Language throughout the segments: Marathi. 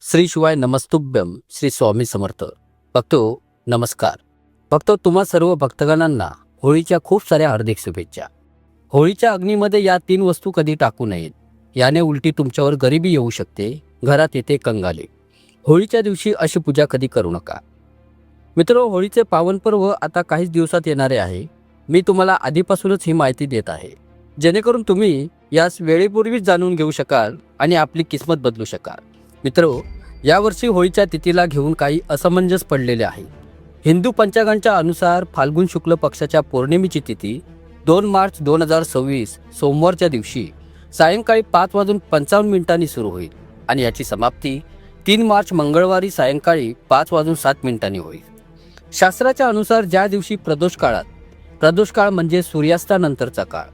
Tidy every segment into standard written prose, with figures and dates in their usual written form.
श्री शिवाय नमस्तुभ्यम श्री स्वामी समर्थ भक्तो नमस्कार. भक्तो, तुम्हा सर्व भक्तगणांना होळीच्या खूप साऱ्या हार्दिक शुभेच्छा. होळीच्या अग्नीमध्ये या 3 वस्तू कधी टाकू नयेत. याने उलटी तुमच्यावर गरिबी येऊ शकते, घरात येते कंगाले. होळीच्या दिवशी अशी पूजा कधी करू नका. मित्रो, होळीचे पावन पर्व आता काहीच दिवसात येणारे आहे. मी तुम्हाला आधीपासूनच ही माहिती देत आहे, जेणेकरून तुम्ही यास वेळेपूर्वीच जाणून घेऊ शकाल आणि आपली किस्मत बदलू शकाल. मित्रो, यावर्षी होळीच्या तिथीला घेऊन काही असमंजस पडलेले आहे. हिंदू पंचांगाच्या अनुसार फाल्गुन शुक्ल पक्षाच्या पौर्णिमेची तिथी 2 मार्च 2026 सोमवारच्या दिवशी सायंकाळी 5:55 सुरू होईल आणि याची समाप्ती 3 मार्च मंगळवारी सायंकाळी 5:07 होईल. शास्त्राच्या अनुसार ज्या दिवशी प्रदोष काळ म्हणजे सूर्यास्तानंतरचा काळ,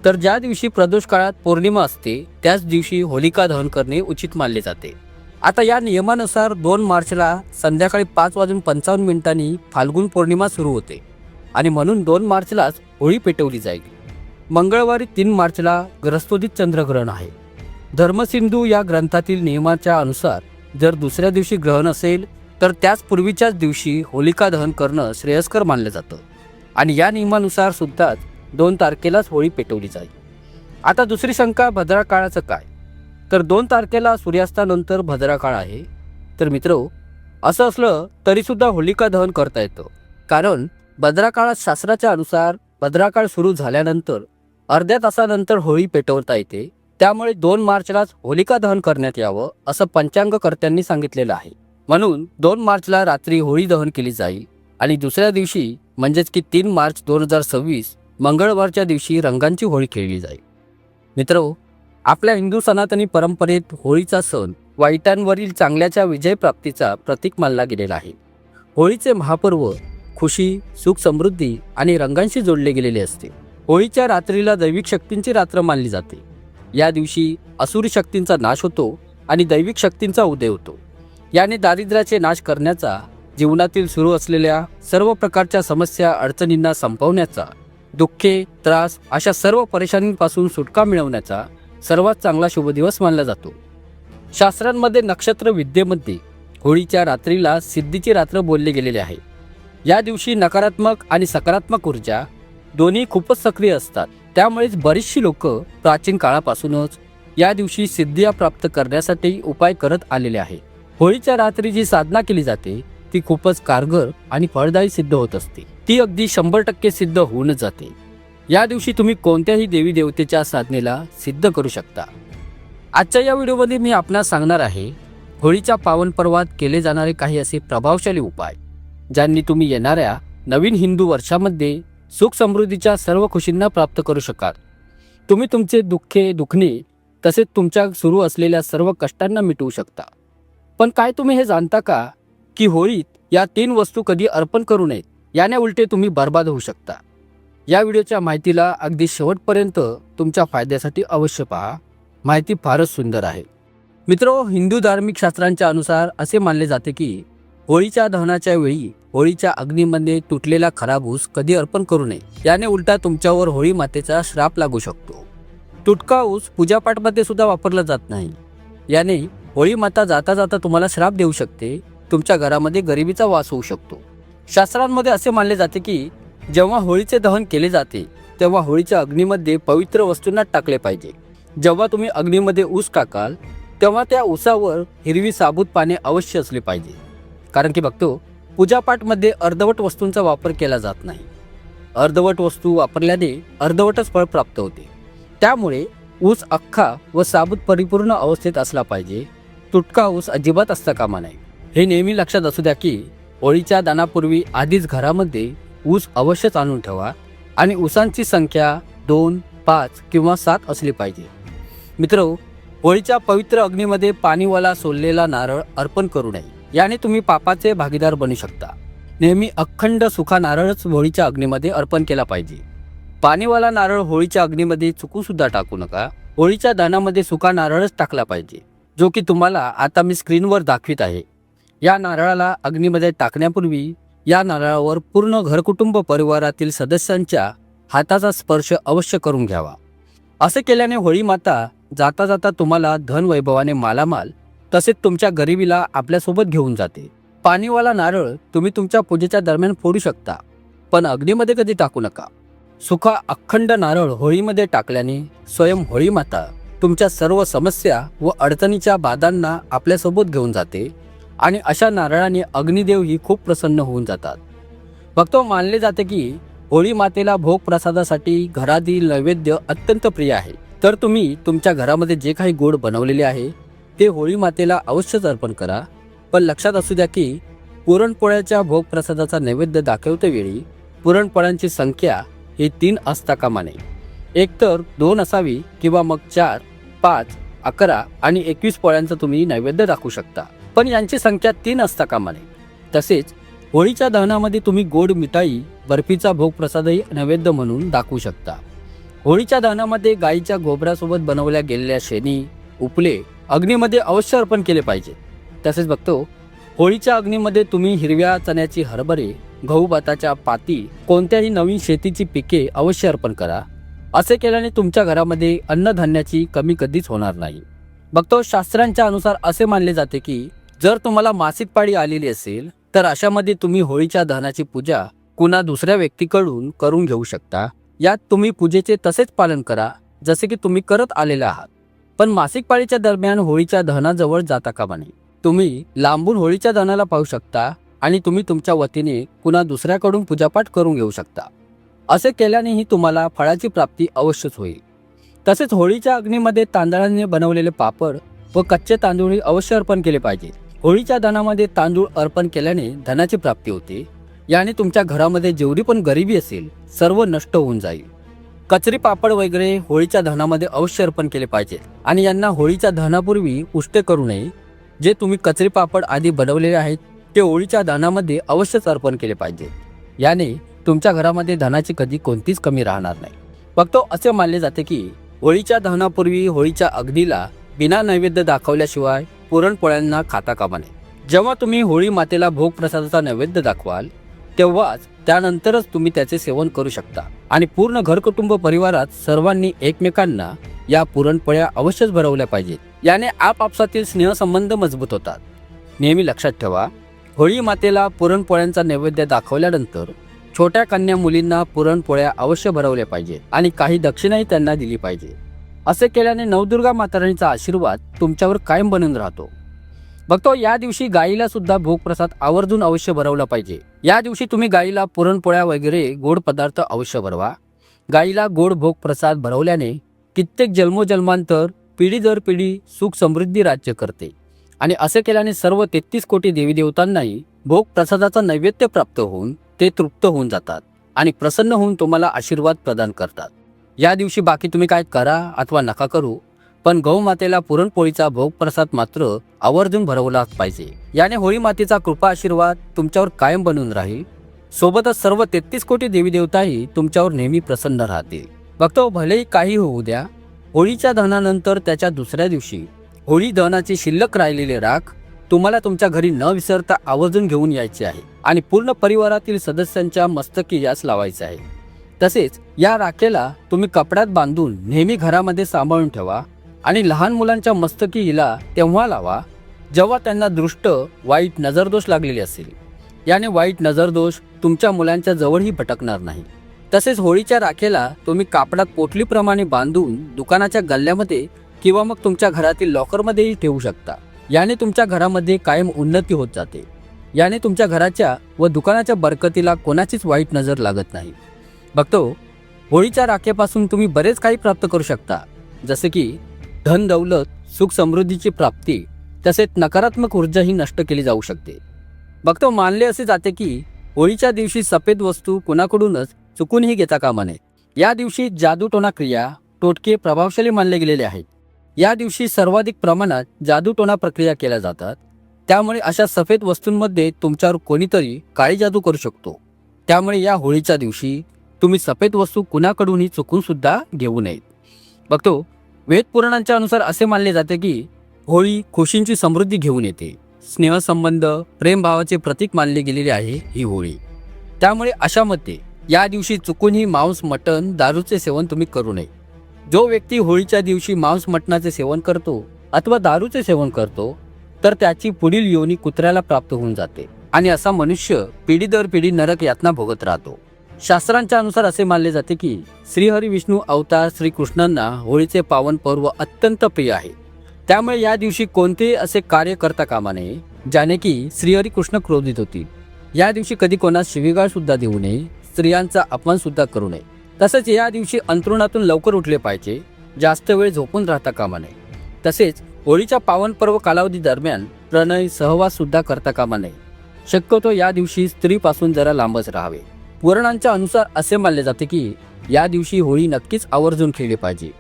तर ज्या दिवशी प्रदोष काळात पौर्णिमा असते त्याच दिवशी होलिका दहन करणे उचित मानले जाते. आता या नियमानुसार 2 मार्चला संध्याकाळी 5:55 फाल्गुन पौर्णिमा सुरू होते आणि म्हणून 2 मार्चलाच होळी पेटवली जाईल. मंगळवारी 3 मार्चला ग्रस्तोदित चंद्रग्रहण आहे. धर्मसिंधू या ग्रंथातील नियमाच्या अनुसार जर दुसऱ्या दिवशी ग्रहण असेल तर त्याच पूर्वीच्याच दिवशी होलिका दहन करणं श्रेयस्कर मानलं जातं आणि या नियमानुसार सुद्धा 2 तारखेलाच होळी पेटवली जाईल. आता दुसरी शंका, भद्रा काळाचं काय? तर 2 तारखेला सूर्यास्तानंतर भद्रा काळ आहे. तर मित्रो, असं असलं तरीसुद्धा होलिका दहन करता येतं, कारण भद्रा काळात शास्त्राच्या अनुसार भद्रा काळ सुरू झाल्यानंतर अर्ध्या तासानंतर होळी पेटवता येते. त्यामुळे 2 मार्चलाच होलिका दहन करण्यात यावं असं पंचांगकर्त्यांनी सांगितलेलं आहे. म्हणून 2 मार्चला रात्री होळी दहन केली जाईल आणि दुसऱ्या दिवशी म्हणजेच की 3 मार्च 2026 मंगळवारच्या दिवशी रंगांची होळी खेळली जाईल. मित्रो, आपल्या हिंदू सनातनी परंपरेत होळीचा सण वाईटांवरील चांगल्याच्या विजय प्राप्तीचा प्रतीक मानला गेलेला आहे. होळीचे महापर्व खुशी, सुख, समृद्धी आणि रंगांशी जोडले गेलेले असते. होळीच्या रात्रीला दैविक शक्तींची रात्र मानली जाते. या दिवशी असुरी शक्तींचा नाश होतो आणि दैविक शक्तींचा उदय होतो. याने दारिद्र्याचे नाश करण्याचा, जीवनातील सुरू असलेल्या सर्व प्रकारच्या समस्या अडचणींना संपवण्याचा, दुःखे, त्रास अशा सर्व परेशानींपासून सुटका मिळवण्याचा सर्वात चांगला शुभ दिवस मानला जातो. शास्त्रांमध्ये नक्षत्र विद्येमध्ये होळीच्या रात्रीला सिद्धीची रात्र बोलले गेलेले आहे. या दिवशी नकारात्मक आणि सकारात्मक ऊर्जा दोन्ही खूपच सक्रिय असतात. त्यामुळेच बरीचशी लोक प्राचीन काळापासूनच या दिवशी सिद्धिया प्राप्त करण्यासाठी उपाय करत आलेले आहे. होळीच्या रात्री जी साधना केली जाते ती खूपच कारगर आणि फळदायी सिद्ध होत असते. ती अगदी 100% सिद्ध होऊनच जाते. या दिवशी तुम्ही कोणत्याही देवी देवतेच्या साधनेला सिद्ध करू शकता. आजच्या या व्हिडिओमध्ये मी आपणास सांगणार आहे होळीच्या पावन पर्वात केले जाणारे काही असे प्रभावशाली उपाय, ज्यांनी तुम्ही येणाऱ्या नवीन हिंदू वर्षामध्ये सुख समृद्धीच्या सर्व खुशींना प्राप्त करू शकाल. तुम्ही तुमचे दुखणे तसेच तुमच्या सुरू असलेल्या सर्व कष्टांना मिटवू शकता. पण काय तुम्ही हे जाणता का की होळीत या 3 वस्तू कधी अर्पण करू नयेत? याने उलटे तुम्ही बर्बाद होऊ शकता. या व्हिडिओच्या माहितीला अगदी शेवटपर्यंत तुमच्या फायद्यासाठी अवश्य पहा. माहिती फारच सुंदर आहे. मित्रो, हिंदू धार्मिक शास्त्रांच्या अनुसार असे मानले जाते की होळीच्या दहनाच्या वेळी होळीच्या अग्नीमध्ये तुटलेला खराब ऊस कधी अर्पण करू नये. याने उलटा तुमच्यावर होळी मातेचा श्राप लागू शकतो. तुटका ऊस पूजापाठमध्ये सुद्धा वापरला जात नाही. याने होळी माता जाता जाता तुम्हाला श्राप देऊ शकते. तुमच्या घरामध्ये गरिबीचा वास होऊ शकतो. शास्त्रांमध्ये असे मानले जाते की जेव्हा होळीचे दहन केले जाते तेव्हा होळीच्या अग्नीमध्ये पवित्र वस्तूंना टाकले पाहिजे. जेव्हा तुम्ही अग्नीमध्ये ऊस टाकाल तेव्हा त्या ऊसावर हिरवी साबूत पाने अवश्य असली पाहिजे. कारण की बघतो, पूजापाठमध्ये अर्धवट वस्तूंचा वापर केला जात नाही. अर्धवट वस्तू वापरल्याने अर्धवटच फळ प्राप्त होते. त्यामुळे ऊस अख्खा व साबूत परिपूर्ण अवस्थेत असला पाहिजे. तुटका ऊस अजिबात असता कामा नये. हे नेहमी लक्षात असू द्या की होळीच्या दानापूर्वी आधीच घरामध्ये ऊस अवश्यच आणून ठेवा आणि ऊसांची संख्या 2, 5 किंवा 7 असली पाहिजे. मित्रो, होळीच्या पवित्र अग्नीमध्ये पाणीवाला सोललेला नारळ अर्पण करू नये. याने तुम्ही पापाचे भागीदार बनू शकता. नेहमी अखंड सुखा नारळच होळीच्या अग्नीमध्ये अर्पण केला पाहिजे. पाणीवाला नारळ होळीच्या अग्नीमध्ये चुकून सुद्धा टाकू नका. होळीच्या दानामध्ये सुका नारळच टाकला पाहिजे, जो की तुम्हाला आता मी स्क्रीनवर दाखवित आहे. या नारळाला अग्नीमध्ये टाकण्यापूर्वी या नारळावर पूर्ण घरकुटुंब परिवारातील सदस्यांच्या हाताचा स्पर्श अवश्य करून घ्यावा. असे केल्याने होळी माता जाता जाता तुम्हाला धन वैभवाने मालामाल तसेच तुमच्या गरिबीला आपल्यासोबत घेऊन जाते. पाणीवाला नारळ तुम्ही तुमच्या पूजेच्या दरम्यान फोडू शकता, पण अग्नीमध्ये कधी टाकू नका. सुखा अखंड नारळ होळीमध्ये टाकल्याने स्वयं होळी माता तुमच्या सर्व समस्या व अडचणीच्या बाधांना आपल्यासोबत घेऊन जाते आणि अशा नारळाने अग्निदेव ही खूप प्रसन्न होऊन जातात. भक्तो, मानले जाते की होळी मातेला भोग प्रसादासाठी घरातील नैवेद्य अत्यंत प्रिय आहे. तर तुम्ही तुमच्या घरामध्ये जे काही गोड बनवलेले आहे ते होळी मातेला अवश्यच अर्पण करा. पण लक्षात असू द्या की पुरणपोळ्याच्या भोग प्रसादाचा नैवेद्य दाखवतेवेळी पुरणपोळ्यांची संख्या ही 3 असता कामा नये. एकतर 2 असावी किंवा मग 4, 5, 11 आणि 21 पोळ्यांचं तुम्ही नैवेद्य दाखवू शकता, पण यांची संख्या 3 असता कामा नये. तसेच होळीच्या दहनामध्ये तुम्ही गोड मिठाई बर्फीचा भोग प्रसादही नैवेद्य म्हणून दाखवू शकता. होळीच्या दहनामध्ये गाईच्या गोबरासोबत बनवल्या गेलेल्या शेणी, उपले अग्नीमध्ये अवश्य अर्पण केले पाहिजे. तसेच बघतो, होळीच्या अग्नीमध्ये तुम्ही हिरव्या चण्याची हरभरे, गहू भाताच्या पाती, कोणत्याही नवीन शेतीची पिके अवश्य अर्पण करा. असे केल्याने तुमच्या घरामध्ये अन्नधान्याची कमी कधीच होणार नाही. बघतो, शास्त्रांच्या अनुसार असे मानले जाते की जर तुम्हाला मासिक पाळी आलेली असेल तर अशामध्ये तुम्ही होळीच्या दहनाची पूजा कुणा दुसऱ्या व्यक्तीकडून करून घेऊ शकता. यात तुम्ही पूजेचे तसेच पालन करा जसे की तुम्ही करत आलेले आहात. पण मासिक पाळीच्या दरम्यान होळीच्या दहनाजवळ जाता कामा नये. तुम्ही लांबून होळीच्या दहनाला पाहू शकता आणि तुम्ही तुमच्या वतीने कुणा दुसऱ्याकडून पूजापाठ करून घेऊ शकता. असे केल्यानेही तुम्हाला फळाची प्राप्ती अवश्यच होईल. तसेच होळीच्या अग्नीमध्ये तांदळाने बनवलेले पापड व कच्चे तांदूळही अवश्य अर्पण केले पाहिजे. होळीच्या दहनामध्ये तांदूळ अर्पण केल्याने धनाची प्राप्ती होते. याने तुमच्या घरामध्ये जेवढी पण गरिबी असेल सर्व नष्ट होऊन जाईल. कचरी पापड वगैरे होळीच्या दहनामध्ये अवश्य अर्पण केले पाहिजे आणि यांना होळीच्या दहनापूर्वी उष्टे करू नये. जे तुम्ही कचरी पापड आधी बनवलेले आहेत ते होळीच्या दहनामध्ये अवश्यच अर्पण केले पाहिजे. याने तुमच्या घरामध्ये धनाची कधी कोणतीच कमी राहणार नाही. फक्त असे मानले जाते की होळीच्या दहनापूर्वी होळीच्या अग्नीला बिना नैवेद्य दाखवल्याशिवाय पुरणपोळ्यांना खाता कामा नये. जेव्हा तुम्ही होळी मातेला भोग प्रसादाचा नैवेद्य दाखवाल तेव्हाच त्यानंतरच तुम्ही त्याचे सेवन करू शकता आणि पूर्ण घरकुटुंब परिवारात सर्वांनी एकमेकांना या पुरणपोळ्या अवश्यच भरवल्या पाहिजेत. याने आपापसातील स्नेहसंबंध मजबूत होतात. नेहमी लक्षात ठेवा, होळी मातेला पुरणपोळ्यांचा नैवेद्य दाखवल्यानंतर छोट्या कन्या मुलींना पुरणपोळ्या अवश्य भरवल्या पाहिजे आणि काही दक्षिणाही त्यांना दिली पाहिजे. असे केल्याने नवदुर्गा माताराणीचा आशीर्वाद तुमच्यावर कायम बनून राहतो. बघतो, या दिवशी गाईला सुद्धा भोग प्रसाद आवर्जून अवश्य भरवला पाहिजे. या दिवशी तुम्ही गाईला पुरणपोळ्या वगैरे गोड पदार्थ अवश्य भरवा. गाईला गोड भोग प्रसाद भरवल्याने कित्येक जन्मोजन्मांतर पिढी दर पिढी सुख समृद्धी राज्य करते आणि असे केल्याने सर्व 33 कोटी देवी देवतांनाही भोग प्रसादाचा नैवेद्य प्राप्त होऊन ते तृप्त होऊन जातात आणि प्रसन्न होऊन तुम्हाला आशीर्वाद प्रदान करतात. या दिवशी बाकी तुम्ही काय करा अथवा नका करू, पण गौ मातेला पुरणपोळीचा भोग प्रसाद मात्र आवर्जून भरवलाच पाहिजे. याने होळी मातेचा कृपा आशीर्वाद तुमच्यावर कायम बनून राहील. सोबतच सर्व 33 कोटी देवी देवताही तुमच्यावर नेहमी प्रसन्न राहतील. बघतो, भलेही काही होऊ द्या, होळीच्या दहनानंतर त्याच्या दुसऱ्या दिवशी होळी दहनाची शिल्लक राहिलेले राख तुम्हाला तुमच्या घरी न विसरता आवर्जून घेऊन यायचे आहे आणि पूर्ण परिवारातील सदस्यांच्या मस्तकी यास लावायचे आहे. तसेच या राखेला तुम्ही कपड्यात बांधून नेहमी घरामध्ये सांभाळून ठेवा आणि लहान मुलांच्या मस्तकी हिला तेव्हा लावा जेव्हा त्यांना दृष्ट वाईट नजरदोष लागलेली असेल. याने वाईट नजरदोष तुमच्या मुलांच्या जवळही भटकणार नाही. तसेच होळीच्या राखेला तुम्ही कापडात पोटलीप्रमाणे बांधून दुकानाच्या गल्ल्यामध्ये किंवा मग तुमच्या घरातील लॉकरमध्येही ठेवू शकता. याने तुमच्या घरामध्ये कायम उन्नती होत जाते. याने तुमच्या घराच्या व दुकानाच्या बरकतीला कोणाचीच वाईट नजर लागत नाही. बघतो, होळीच्या राखेपासून तुम्ही बरेच काही प्राप्त करू शकता, जसे की धन दौलत, सुख समृद्धीची प्राप्ती, तसेच नकारात्मक ऊर्जा ही नष्ट केली जाऊ शकते. बघतो, मानले असे जाते की होळीच्या दिवशी सफेद वस्तू कोणाकडूनच चुकूनही घेता कामा नये. या दिवशी जादूटोणा क्रिया, टोटके प्रभावशाली मानले गेलेले आहेत. या दिवशी सर्वाधिक प्रमाणात जादूटोणा प्रक्रिया केल्या जातात. त्यामुळे अशा सफेद वस्तूंमध्ये तुमच्यावर कोणीतरी काळी जादू करू शकतो. त्यामुळे या होळीच्या दिवशी तुम्ही सफेद वस्तू कुणाकडूनही चुकून सुद्धा घेऊ नयेत. बघतो, वेद पुराणांच्या अनुसार असे मानले जाते की होळी खुशींची समृद्धी घेऊन येते. स्नेहसंबंध, प्रेमभावाचे प्रतीक मानले गेलेले आहे ही होळी. त्यामुळे अशामध्ये या दिवशी चुकूनही मांस, मटण, दारूचे सेवन तुम्ही करू नये. जो व्यक्ती होळीच्या दिवशी मांस मटणाचे सेवन करतो अथवा दारूचे सेवन करतो तर त्याची पुढील योनी कुत्र्याला प्राप्त होऊन जाते आणि असा मनुष्य पिढी दर पिढी नरक यातना भोगत राहतो. शास्त्रांच्या अनुसार असे मानले जाते की श्रीहरी विष्णू अवतार श्रीकृष्णांना होळीचे पावन पर्व अत्यंत प्रिय आहे. त्यामुळे या दिवशी कोणतेही असे कार्य करता कामा नये ज्याने की श्रीहरी कृष्ण क्रोधित होतील. या दिवशी कधी कोणास शिवीगाळ सुद्धा देऊ नये, स्त्रियांचा अपमान सुद्धा करू नये. तसेच या दिवशी अंथरुणातून लवकर उठले पाहिजे, जास्त वेळ झोपून राहता कामा नये. तसेच होळीच्या पावन पर्व कालावधी दरम्यान प्रणय सहवास सुद्धा करता कामा नये. शक्यतो या दिवशी स्त्रीपासून जरा लांबच राहावे. पुराणांच्या अनुसार असे मानले जाते की या दिवशी होळी नक्कीच आवर्जून खेळली पाहिजे.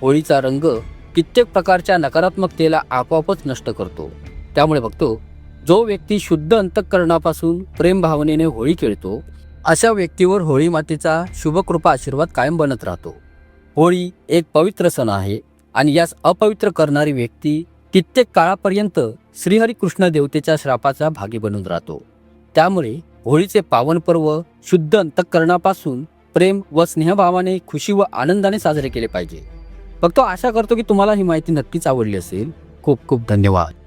होळीचा रंग कित्येक प्रकारच्या नकारात्मकतेला आपोआपच नष्ट करतो. त्यामुळे बघतो जो व्यक्ती शुद्ध अंतःकरणापासून प्रेम भावनेने होळी खेळतो अशा व्यक्तीवर होळी मातेचा शुभकृपा आशीर्वाद कायम बनत राहतो. होळी एक पवित्र सण आहे आणि यास अपवित्र करणारी व्यक्ती कित्येक काळापर्यंत श्रीहरी कृष्ण देवतेच्या श्रापाचा भागी बनून राहतो. त्यामुळे होळीचे पावन पर्व शुद्ध अंतःकरणापासून प्रेम व स्नेहभावाने खुशी व आनंदाने साजरे केले पाहिजे. फक्त आशा करतो की तुम्हाला ही माहिती नक्कीच आवडली असेल. खूप खूप धन्यवाद.